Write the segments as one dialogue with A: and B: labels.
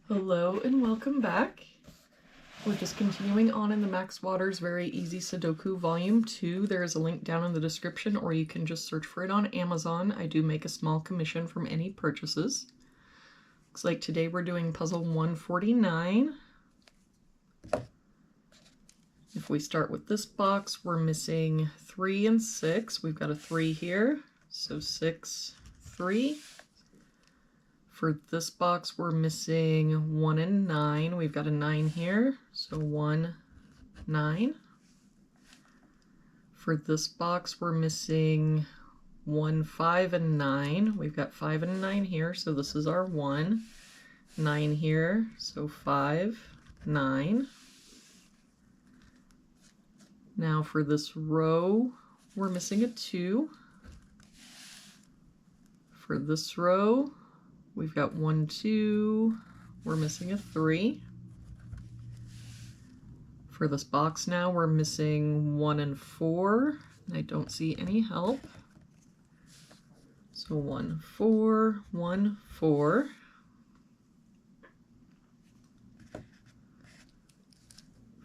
A: Hello and welcome back. We're just continuing on in the Max Waters Very Easy Sudoku Volume 2. There is a link down in the description, or you can just search for it on Amazon. I do make a small commission from any purchases. Looks like today we're doing puzzle 149. If we start with this box, we're missing 3 and 6. We've got a 3 here, so 6, 3. For this box, we're missing 1 and 9. We've got a 9 here, so 1, 9. For this box, we're missing 1, 5, and 9. We've got 5 and 9 here, so this is our 1. 9 here, so 5, 9. Now for this row, we're missing a 2. For this row, we've got 1, 2, we're missing a 3. For this box now, we're missing 1 and 4. I don't see any help. So 1, 4, 1, 4.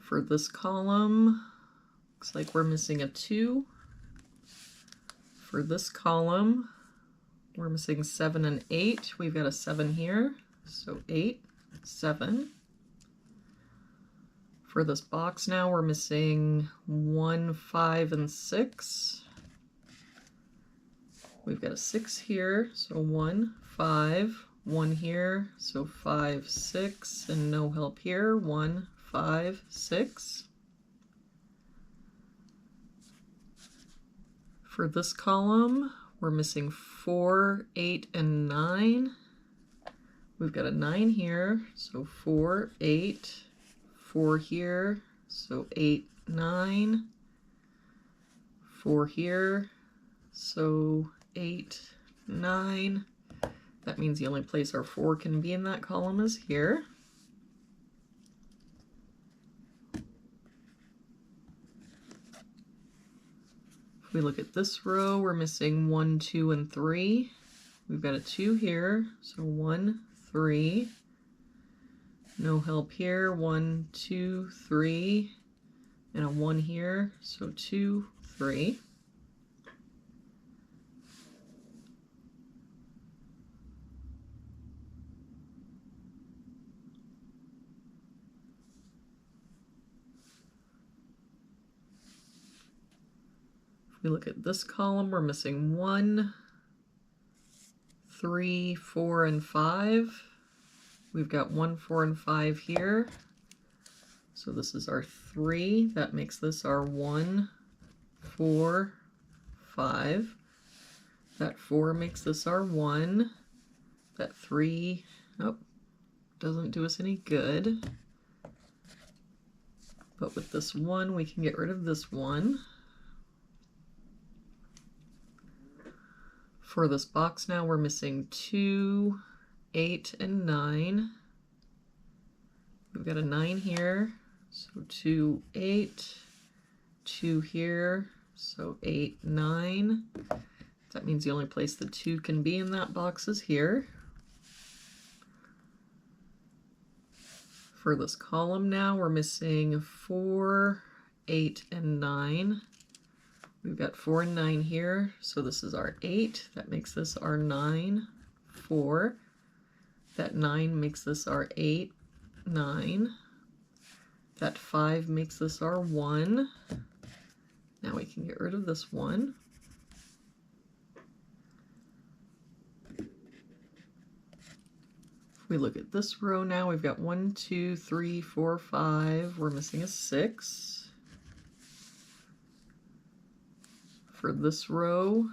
A: For this column, looks like we're missing a 2. For this column, we're missing 7 and 8. We've got a 7 here, so 8, 7. For this box now, we're missing 1, 5, and 6. We've got a 6 here, so 1, 5. 1 here, so 5, 6. And no help here, 1, 5, 6. For this column, we're missing 4, 8, and 9. We've got a 9 here, so 4, 8, 4 here, so 8, 9, 4 here, so 8, 9. That means the only place our 4 can be in that column is here. If we look at this row, we're missing 1, 2, and 3. We've got a 2 here, so 1, 3. No help here, 1, 2, 3. And a 1 here, so 2, 3. We look at this column, we're missing 1, 3, 4, and 5. We've got 1, 4, and 5 here. So this is our 3. That makes this our 1, 4, 5. That 4 makes this our 1. That 3, oh, doesn't do us any good. But with this 1, we can get rid of this 1. For this box now, we're missing 2, 8, and 9. We've got a 9 here, so 2, 8, 2 here, so 8, 9. That means the only place the 2 can be in that box is here. For this column now, we're missing 4, 8, and 9. We've got 4 and 9 here, so this is our 8. That makes this our 9, 4. That 9 makes this our 8, 9. That 5 makes this our 1. Now we can get rid of this 1. If we look at this row now, we've got 1, 2, 3, 4, 5. We're missing a 6. For this row,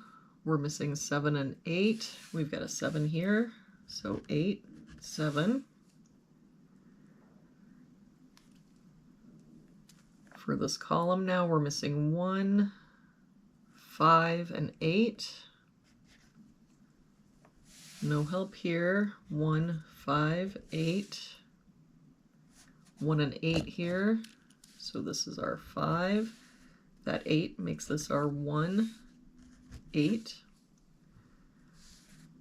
A: we're missing 7 and 8. We've got a 7 here, so 8, 7. For this column now, we're missing 1, 5, and 8. No help here, 1, 5, 8. 1 and 8 here, so this is our 5. That 8 makes this our 1, 8.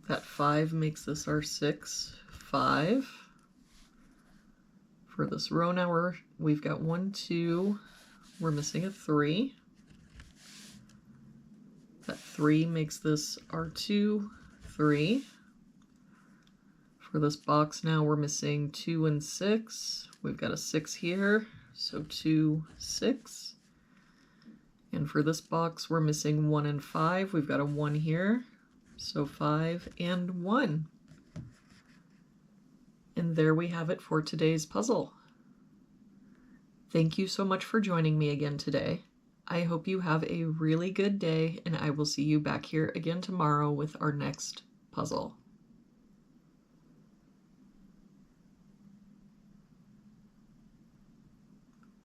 A: That 5 makes this our 6, 5. For this row now, we've got 1, 2, we're missing a 3. That 3 makes this our 2, 3. For this box now, we're missing 2 and 6. We've got a 6 here, so 2, 6. And for this box, we're missing 1 and 5. We've got a 1 here, so 5 and 1. And there we have it for today's puzzle. Thank you so much for joining me again today. I hope you have a really good day, and I will see you back here again tomorrow with our next puzzle.